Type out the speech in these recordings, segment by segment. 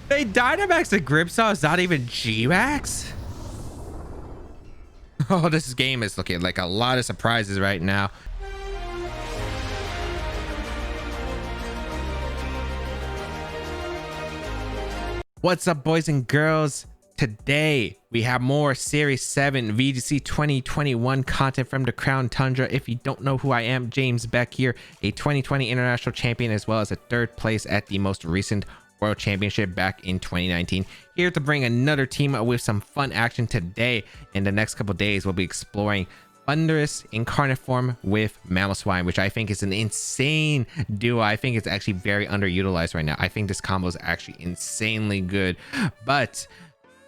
They Dynamax the Grippsaw is not even G-Max? Oh, this game is looking like a lot of surprises right now. What's up, boys and girls? Today we have more Series 7 VGC 2021 content from the Crown Tundra. If you don't know who I am, James Beck here, a 2020 international champion as well as a third place at the most recent World Championship back in 2019. Here to bring another team with some fun action today. In the next couple days, we'll be exploring Thundurus incarnate form with Mamoswine, which I think is an insane duo. I think it's actually very underutilized right now. I think this combo is actually insanely good, but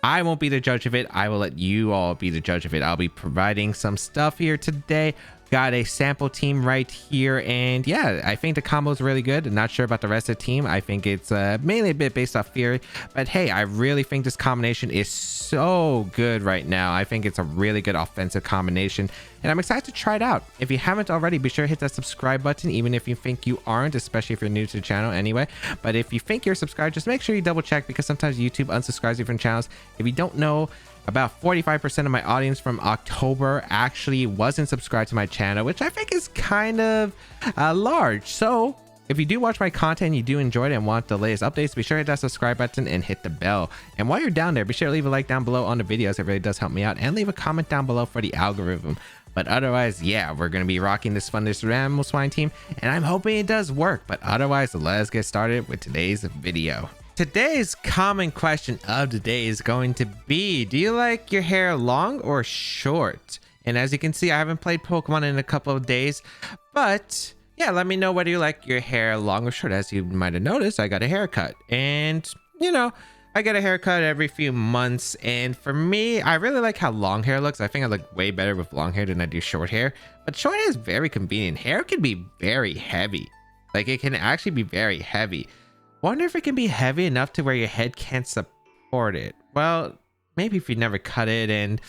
I won't be the judge of it. I will let you all be the judge of it. I'll be providing some stuff here today. Got a sample team right here, and yeah, I think the combo is really good. I'm not sure about the rest of the team. I think it's mainly a bit based off theory, but hey, I really think this combination is so good right now. I think it's a really good offensive combination, and I'm excited to try it out. If you haven't already, be sure to hit that subscribe button, even if you think you aren't, especially if you're new to the channel anyway. But if you think you're subscribed, just make sure you double check, because sometimes YouTube unsubscribes you from channels. If you don't know, about 45% of my audience from October actually wasn't subscribed to my channel, which I think is kind of large. So if you do watch my content, you do enjoy it and want the latest updates, be sure to hit that subscribe button and hit the bell. And while you're down there, be sure to leave a like down below on the videos. It really does help me out, and leave a comment down below for the algorithm. But otherwise, yeah, we're going to be rocking this Thundurus and Mamoswine team, and I'm hoping it does work. But otherwise, let's get started with today's video. Today's common question of the day is going to be, do you like your hair long or short? And as you can see, I haven't played Pokemon in a couple of days, but yeah, let me know whether you like your hair long or short. As you might have noticed, I got a haircut, and you know, I get a haircut every few months, and for me, I really like how long hair looks. I think I look way better with long hair than I do short hair, but short hair is very convenient. Hair can be very heavy. Like, it can actually be very heavy. Wonder if it can be heavy enough to where your head can't support it. Well, maybe if you never cut it, and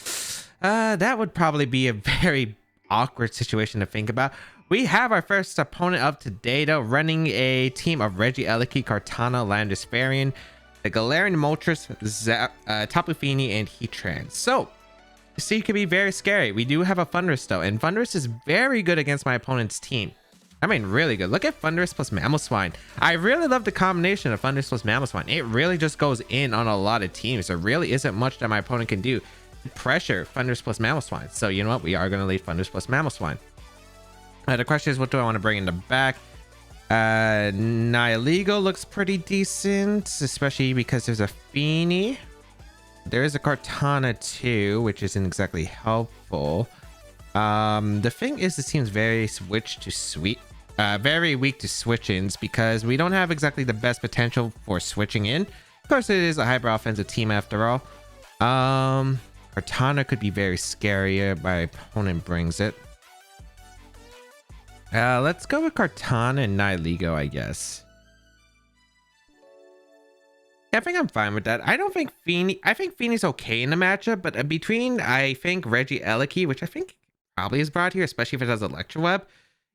that would probably be a very awkward situation to think about. We have our first opponent of today, though, running a team of Regieleki, Kartana, Landispherian, the Galarian Moltres, Tapu Koko, and Heatran. So, you see, it can be very scary. We do have a Thundurus, though, and Thundurus is very good against my opponent's team. I mean, really good. Look at Thundurus plus Mamoswine. I really love the combination of Thundurus plus Mamoswine. It really just goes in on a lot of teams. There really isn't much that my opponent can do to pressure Thundurus plus Mamoswine. So you know what? We are going to lead Thundurus plus Mamoswine. The question is, what do I want to bring in the back? Nihilego looks pretty decent, especially because there's a Feeny. There is a Kartana too, which isn't exactly helpful. The thing is, this seems very very weak to switch-ins, because we don't have exactly the best potential for switching in. Of course, it is a hyper offensive team after all. Kartana could be very scary if my opponent brings it. Let's go with Kartana and Nihilego, I guess. Yeah, I think I'm fine with that. I don't think Feeny... I think Feeny's okay in the matchup, but between, I think, Regieleki, which I think probably is brought here, especially if it has Electro Web,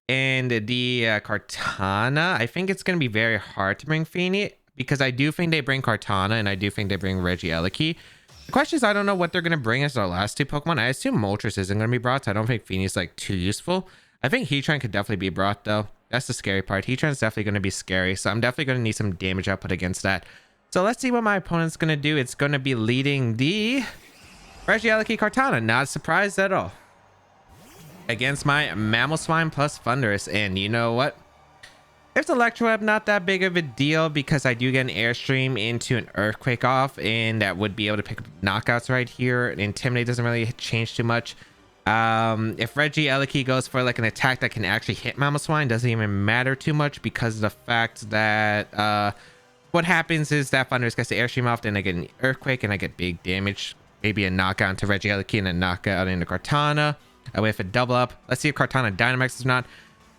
and the Kartana, I think it's going to be very hard to bring Feeny, because I do think they bring Kartana, and I do think they bring Regieleki. The question is, I don't know what they're going to bring as our last two Pokemon. I assume Moltres isn't going to be brought, so I don't think Feeny's like too useful. I think Heatran could definitely be brought, though. That's the scary part. Heatran's definitely going to be scary, so I'm definitely going to need some damage output against that. So let's see what my opponent's going to do. It's going to be leading the Regieleki Kartana. Not surprised at all. Against my Mamoswine plus Thundurus. And you know what? If the Electro Web, not that big of a deal, because I do get an Airstream into an Earthquake off, and that would be able to pick up knockouts right here. Intimidate doesn't really change too much. If Regieleki goes for like an attack that can actually hit Mamoswine, doesn't even matter too much, because of the fact that what happens is that Thundurus gets the Airstream off, then I get an Earthquake and I get big damage. Maybe a knockout into Regieleki and a knockout into Kartana. With a double up. Let's see if Kartana Dynamax is not.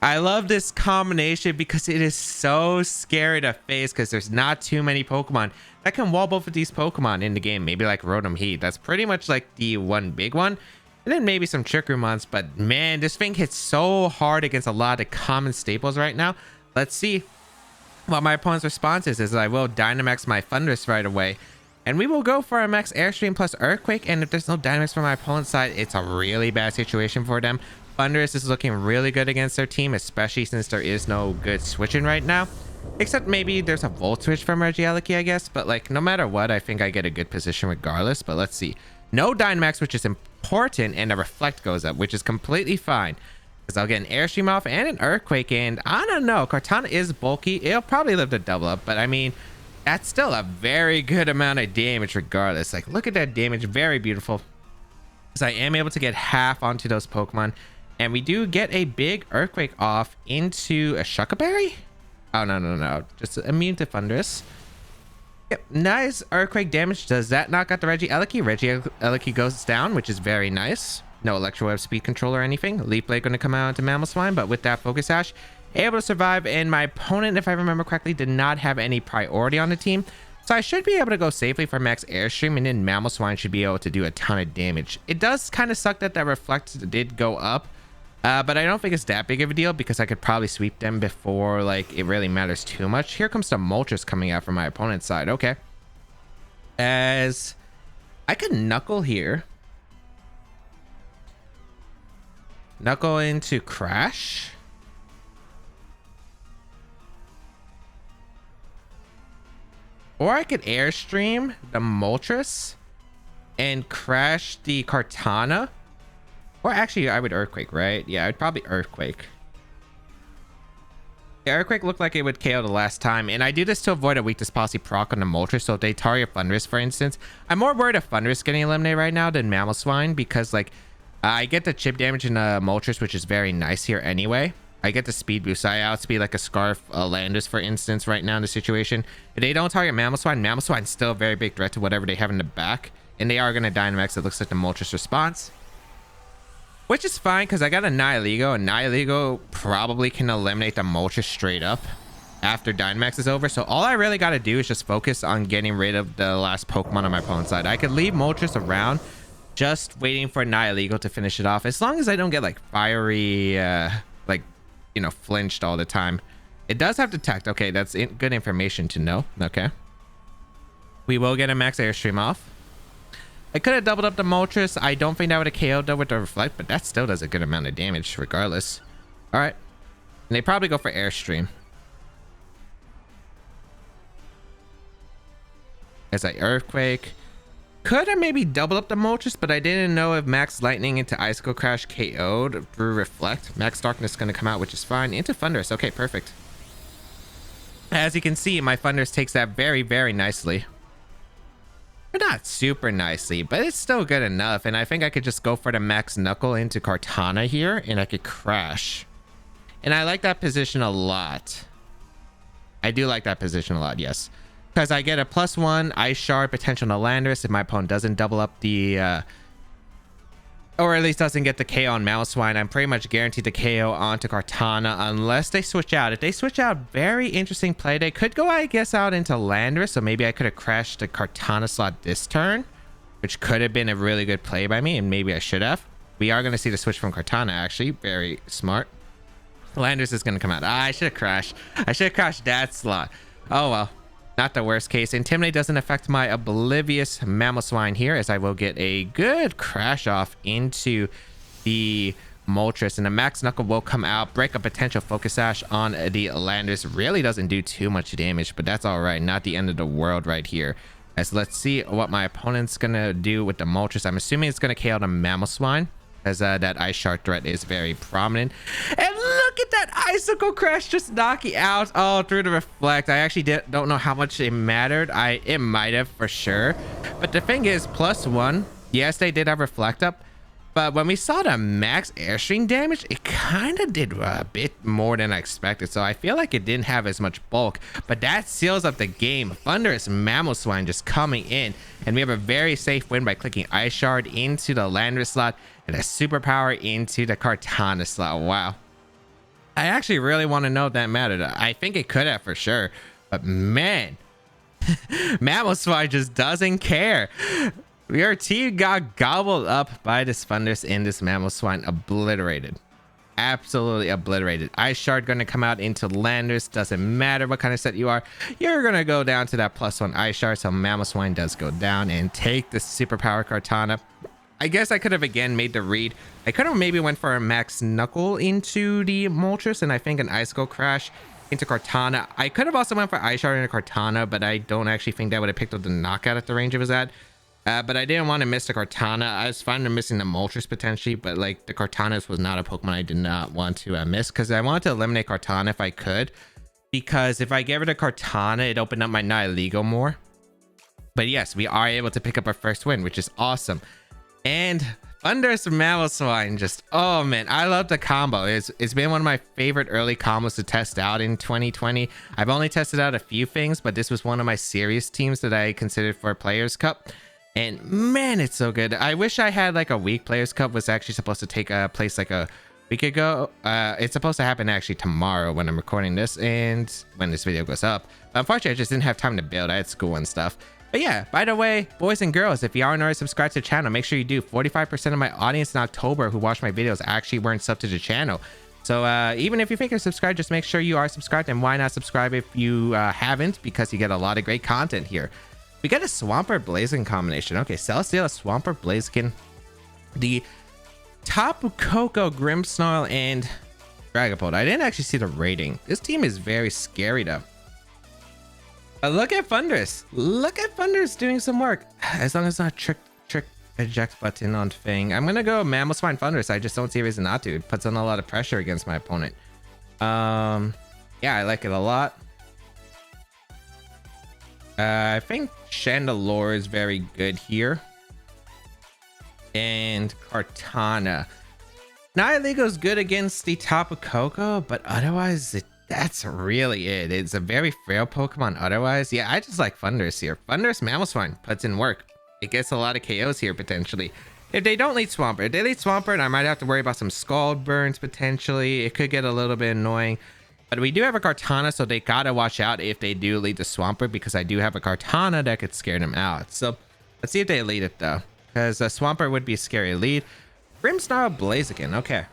I love this combination because it is so scary to face, because there's not too many Pokemon that can wall both of these Pokemon in the game. Maybe like Rotom Heat. That's pretty much like the one big one. And then maybe some Trick Room Mons. But man, this thing hits so hard against a lot of common staples right now. Let's see. what my opponent's response is I will Dynamax my Thundurus right away. And we will go for a max Airstream plus Earthquake. And if there's no Dynamax from my opponent's side, it's a really bad situation for them. Thundurus is looking really good against their team, especially since there is no good switching right now. Except maybe there's a Volt Switch from Regieleki, I guess. But like, no matter what, I think I get a good position regardless. But let's see. No Dynamax, which is important, and a Reflect goes up, which is completely fine. Because I'll get an Airstream off and an Earthquake. And I don't know, Kartana is bulky. It'll probably live to double up. But I mean, that's still a very good amount of damage regardless. Like, look at that damage. Very beautiful. Because I am able to get half onto those Pokemon. And we do get a big Earthquake off into a Shuckaberry? Oh, no. Just immune to Thundurus. Yep, nice Earthquake damage. Does that knock out the Regieleki? Regieleki goes down, which is very nice. No Electro Web Speed Control or anything. Leaf Blade going to come out into Mamoswine, but with that Focus Sash, able to survive. And my opponent, if I remember correctly, did not have any priority on the team. So I should be able to go safely for max Airstream, and then Mamoswine should be able to do a ton of damage. It does kind of suck that that Reflect did go up. But I don't think it's that big of a deal because I could probably sweep them before like it really matters too much. Here comes the Moltres coming out from my opponent's side. Okay. As I could Knuckle here. Knuckle into Crash. Or I could Airstream the Moltres and Crash the Kartana. Or actually, I would Earthquake, right? Yeah, I'd probably Earthquake. The Earthquake looked like it would KO the last time. And I do this to avoid a Weakness Policy proc on the Moltres. So if they target Thundurus, for instance, I'm more worried of Thundurus getting eliminated right now than Mamoswine. Because, like, I get the chip damage in the Moltres, which is very nice here anyway. I get the speed boost. I outspeed like a Scarf Landis, for instance, right now in the situation. If they don't target Mamoswine, Mamoswine's still a very big threat to whatever they have in the back. And they are going to Dynamax. It looks like the Moltres response. Which is fine because I got a Nihilego, and Nihilego probably can eliminate the Moltres straight up after Dynamax is over. So all I really got to do is just focus on getting rid of the last Pokemon on my opponent's side. I could leave Moltres around just waiting for Nihilego to finish it off. As long as I don't get like fiery, like, you know, flinched all the time. It does have Detect. Okay, that's good information to know. Okay. We will get a max Airstream off. I could have doubled up the Moltres. I don't think that would have KO'd though with the Reflect, but that still does a good amount of damage regardless. All right. And they probably go for Airstream. As I Earthquake. Could have maybe doubled up the Moltres, but I didn't know if Max Lightning into Icicle Crash KO'd through Reflect. Max Darkness is going to come out, which is fine. Into Thundurus. Okay, perfect. As you can see, my Thundurus takes that very, very nicely. Not super nicely, but it's still good enough. And I think I could just go for the max Knuckle into Kartana here, and I could Crash. And I like that position a lot. I do like that position a lot, yes. Because I get a +1 Ice Shard potential on the Landorus if my opponent doesn't double up the... or at least doesn't get the KO on Mamoswine. I'm pretty much guaranteed the KO onto Kartana unless they switch out. If they switch out, very interesting play. They could go, I guess, out into Landorus. So maybe I could have crashed the Kartana slot this turn, which could have been a really good play by me, and maybe I should have. We are going to see the switch from Kartana, actually. Very smart. Landorus is going to come out. I should have crashed. I should have crashed that slot. Oh, well. Not the worst case. Intimidate doesn't affect my Oblivious Mamoswine here, as I will get a good crash off into the Moltres, and the Max Knuckle will come out, break a potential Focus Sash on the Landorus. Really doesn't do too much damage, but that's all right. Not the end of the world right here. As let's see what my opponent's gonna do with the Moltres. I'm assuming it's gonna KO the Mamoswine, as that Ice Shard threat is very prominent. And look at that Icicle Crash just knocking out through the Reflect. I actually don't know how much it mattered. It might have for sure. But the thing is, +1. Yes, they did have Reflect up. But when we saw the max Airstream damage, it kind of did a bit more than I expected. So I feel like it didn't have as much bulk. But that seals up the game. Thundurus Mamoswine just coming in. And we have a very safe win by clicking Ice Shard into the Landorus slot and a Superpower into the Kartana slot. Wow. I actually really want to know if that mattered. I think it could have for sure. But man, Mamoswine just doesn't care. Your team got gobbled up by this Thundurus and this Mamoswine obliterated. absolutely obliterated. Ice Shard going to come out into Landers. Doesn't matter what kind of set you are. You're going to go down to that +1 Ice Shard. So Mamoswine does go down and take the Superpower Kartana. I guess I could have again made the read. I could have maybe went for a Max Knuckle into the Moltres and I think an Icicle Crash into Kartana. I could have also went for Ice Shard into Kartana, but I don't actually think that would have picked up the knockout at the range it was at. But I didn't want to miss the Kartana. I was fine with missing the Moltres potentially, but like the Kartanas was not a Pokemon I did not want to miss because I wanted to eliminate Kartana if I could. Because if I get rid of Kartana, it opened up my Nihilego more. But yes, we are able to pick up our first win, which is awesome. And Thundurus and Mamoswine, just, oh man, I love the combo. It's been one of my favorite early combos to test out in 2020. I've only tested out a few things, but this was one of my serious teams that I considered for a Players Cup. And man, it's so good. I wish I had like a week. Players Cup was actually supposed to take place like a week ago. It's supposed to happen actually tomorrow when I'm recording this and when this video goes up. But unfortunately, I just didn't have time to build. I had school and stuff. But yeah, by the way, boys and girls, if you aren't already subscribed to the channel, make sure you do. 45% of my audience in October who watch my videos actually weren't subbed to the channel. So even if you think you're subscribed, just make sure you are subscribed. And why not subscribe if you haven't? Because you get a lot of great content here. We get a Swampert Blaziken combination. Okay, Celesteela, Swampert Blaziken, the Tapu Koko, Grimmsnarl, and Dragapult. I didn't actually see the rating. This team is very scary though. But look at Thundurus. Look at Thundurus doing some work. As long as it's not trick eject button on thing. I'm gonna go Mamoswine Thundurus. I just don't see a reason not to. It puts on a lot of pressure against my opponent. Yeah, I like it a lot. I think Chandelure is very good here. And Kartana. Nihilego's good against the Tapu Koko, but otherwise, that's really it. It's a very frail Pokemon otherwise. Yeah, I just like Thundurus here. Thundurus Mamoswine puts in work. It gets a lot of KOs here potentially. If they don't lead Swampert, if they lead Swampert, I might have to worry about some Scald Burns potentially. It could get a little bit annoying. But we do have a Kartana, so they gotta watch out if they do lead the Swampert, because I do have a Kartana that could scare them out. So let's see if they lead it though, because a Swampert would be a scary lead. Grimmsnarl Blaziken, okay.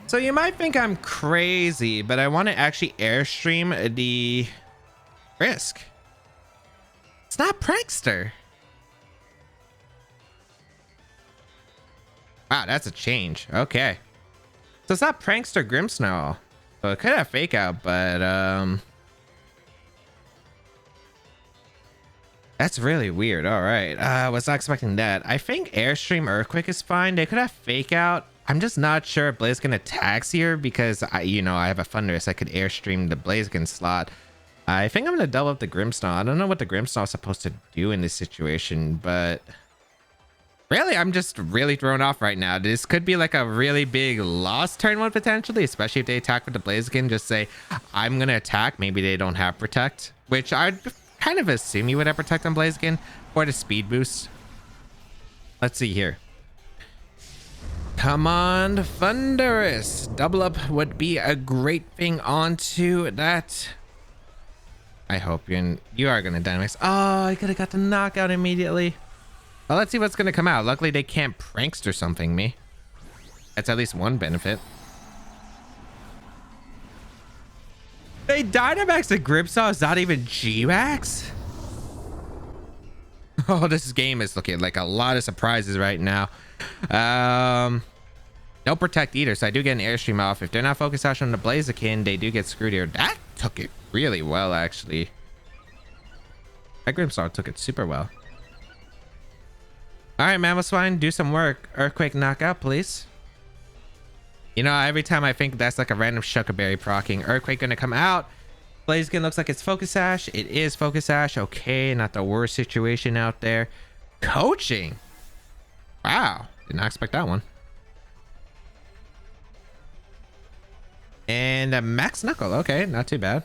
So you might think I'm crazy, but I want to actually airstream the Risk. It's not Prankster. Wow, that's a change. Okay. So it's not Prankster Grimmsnarl. So it could have Fake Out, but that's really weird. All right. Was not expecting that. I think Airstream Earthquake is fine. They could have Fake Out. I'm just not sure if Blaziken attacks here because I have a Thundurus. I could Airstream the Blaziken slot. I think I'm gonna double up the Grimmsnarl. I don't know what the Grimmsnarl is supposed to do in this situation, but really, I'm just really thrown off right now. This could be like a really big loss turn one potentially, especially if they attack with the Blaziken. Just say, I'm gonna attack. Maybe they don't have Protect, which I'd kind of assume you would have Protect on Blaziken for the speed boost. Let's see here. Come on, Thundurus. Double up would be a great thing onto that. I hope you are gonna Dynamax. Oh, I could have got the knockout immediately. Well, let's see what's gonna come out. Luckily, they can't Prankster something me. That's at least one benefit. They Dynamax the Grimmsnarl is not even G-Max? Oh, this game is looking like a lot of surprises right now. No Protect either, so I do get an Airstream off. If they're not focused on the Blaziken, they do get screwed here. That took it really well, actually. My Grimmsnarl took it super well. All right, Mamoswine, do some work. Earthquake knockout, please. You know, every time I think that's like a random Shuckerberry proccing. Earthquake gonna come out. Blaziken looks like it's Focus Sash. It is Focus Sash. Okay, not the worst situation out there. Coaching. Wow, did not expect that one. And a Max Knuckle. Okay, not too bad.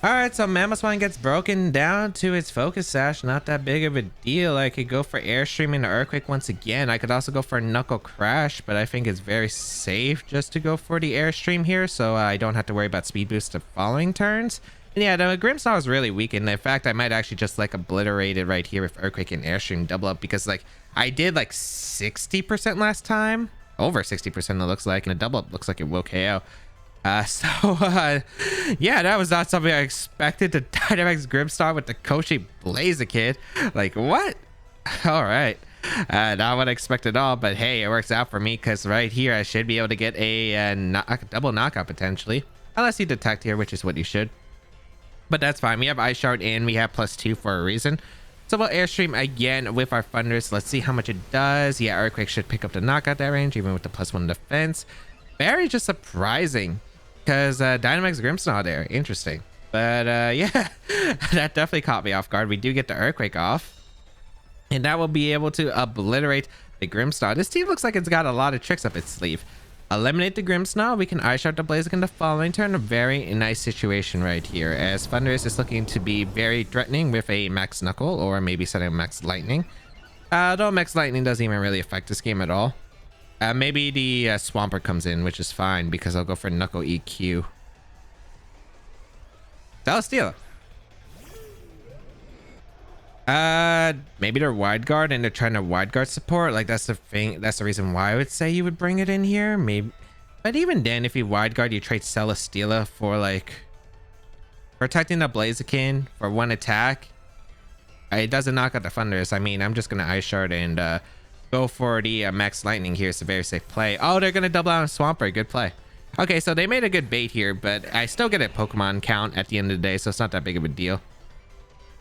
All right, so Mamoswine gets broken down to its Focus Sash. Not that big of a deal. I could go for Airstreaming the Earthquake once again. I could also go for a Knuckle Crash, but I think it's very safe just to go for the Airstream here, so I don't have to worry about Speed Boost the following turns. And yeah, the Grimmsnarl is really weak, and in fact I might actually just like obliterate it right here with Earthquake and Airstream double up, because like I did like 60% last time, over 60% it looks like, and a double up looks like it will KO. Yeah, that was not something I expected. The Dynamax Grimmsnarl with the Koshi Blaziken, like what? All right, not what I expected at all, but hey, it works out for me because right here I should be able to get a double knockout potentially, unless you detect here, which is what you should. But that's fine. We have Ice Shard and we have +2 for a reason. So we'll Airstream again with our Thundurus. Let's see how much it does. Yeah, Earthquake should pick up the knockout that range, even with the +1 defense. Very just surprising, because Dynamax Grimmsnarl there. Interesting. But yeah, that definitely caught me off guard. We do get the Earthquake off, and that will be able to obliterate the Grimmsnarl. This team looks like it's got a lot of tricks up its sleeve. Eliminate the Grimmsnarl. We can Ice Shard the Blaziken the following turn. A very nice situation right here, as Thundurus is looking to be very threatening with a Max Knuckle, or maybe setting Max Lightning. Though Max Lightning doesn't even really affect this game at all. Maybe the Swampert comes in, which is fine because I'll go for Knuckle EQ. Celesteela. Maybe they're wide guard and they're trying to wide guard support. Like that's the thing. That's the reason why I would say you would bring it in here. Maybe, but even then, if you wide guard, you trade Celesteela for like protecting the Blaziken for 1 attack. It doesn't knock out the Thundurus. I mean, I'm just gonna Ice Shard and go for the Max Lightning here. It's a very safe play. Oh, they're gonna double out on Swampert. Good play. Okay, so they made a good bait here, but I still get a Pokemon count at the end of the day, so it's not that big of a deal.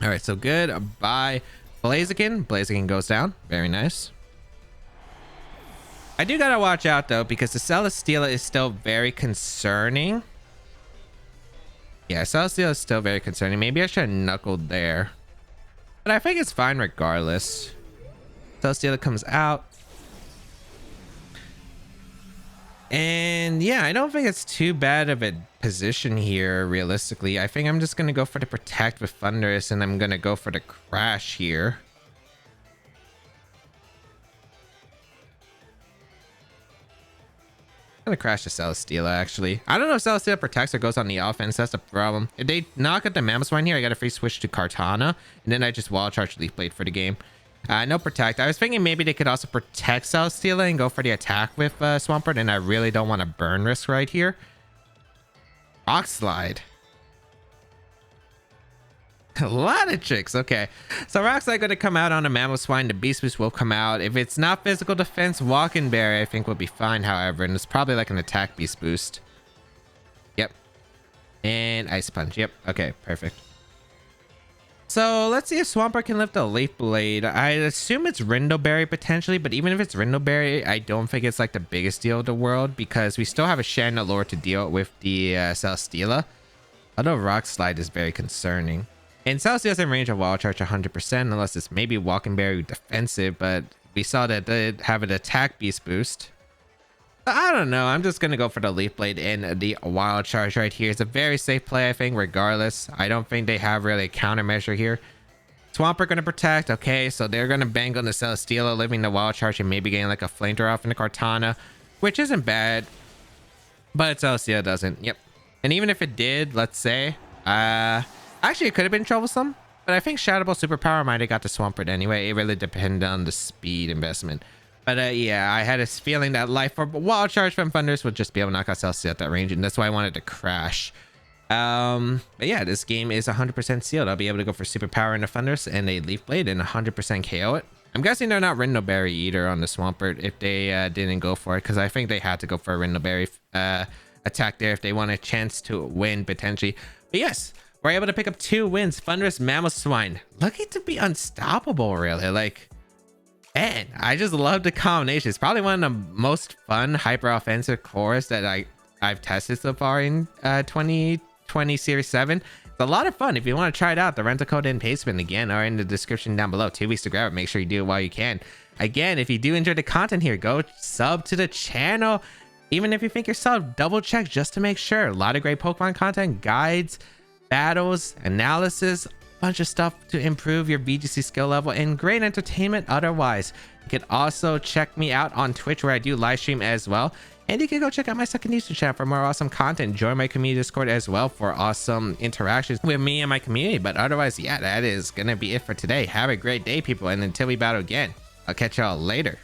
All right, so good. Bye, Blaziken. Blaziken goes down. Very nice. I do gotta watch out though, because the Celesteela is still very concerning. Yeah, Celesteela is still very concerning. Maybe I should have knuckled there, but I think it's fine regardless. Celesteela comes out. And yeah, I don't think it's too bad of a position here, realistically. I think I'm just going to go for the Protect with Thundurus, and I'm going to go for the Crash here. I'm going to Crash the Celesteela, actually. I don't know if Celesteela protects or goes on the offense. That's the problem. If they knock at the Mamoswine here, I got a free switch to Kartana, and then I just Wall Charge Leaf Blade for the game. No Protect. I was thinking maybe they could also protect Celesteela and go for the attack with Swampert, and I really don't want to burn risk right here. Rock Slide. A lot of tricks. Okay, so Rock Slide going to come out on a Mamoswine. The Beast Boost will come out. If it's not physical defense, Walking Berry I think will be fine, however, and it's probably like an attack Beast Boost. Yep. And Ice Punch. Yep. Okay, perfect. So let's see if Swampert can lift a Leaf Blade. I assume it's Rindo Berry potentially, but even if it's Rindo Berry, I don't think it's like the biggest deal of the world, because we still have a Chandelure to deal with the Celesteela. Although Rock Slide is very concerning. And Celesteela's in range of Wild Charge 100%, unless it's maybe Walking Berry defensive, but we saw that they have an attack Beast Boost. I don't know. I'm just going to go for the Leaf Blade and the Wild Charge right here. It's a very safe play, I think, regardless. I don't think they have really a countermeasure here. Swampert going to protect. Okay, so they're going to bang on the Celesteela, living the Wild Charge and maybe getting like a Flamethrower off in the Kartana, which isn't bad. But Celesteela doesn't. Yep. And even if it did, let's say, actually, it could have been troublesome. But I think Shadow Ball Superpower might have got the Swampert anyway. It really depended on the speed investment. But yeah, I had a feeling that Life Orb Wild Charge from Thundurus would just be able to knock out Celesteela at that range, and that's why I wanted to Crash. But yeah, this game is 100% sealed. I'll be able to go for Superpower into Thundurus and a Leaf Blade and 100% KO it. I'm guessing they're not Rindo Berry either on the Swampert if they didn't go for it, because I think they had to go for a Rindo Berry attack there if they want a chance to win potentially. But yes, we're able to pick up 2 wins. Thundurus, Mamoswine, looking to be unstoppable, really. Like, man, I just love the combination. It's probably one of the most fun hyper offensive cores that I've tested so far in 2020 Series 7. It's a lot of fun. If you want to try it out, the rental code and payment again are in the description down below. 2 weeks to grab it. Make sure you do it while you can. Again, if you do enjoy the content here, go sub to the channel. Even if you think you're sub, double check just to make sure. A lot of great Pokemon content, guides, battles, analysis, bunch of stuff to improve your VGC skill level, and great entertainment otherwise. You can also check me out on Twitch, where I do live stream as well. And you can go check out my second YouTube channel for more awesome content. Join my community Discord as well for awesome interactions with me and my community. But otherwise, yeah, that is going to be it for today. Have a great day, people. And until we battle again, I'll catch y'all later.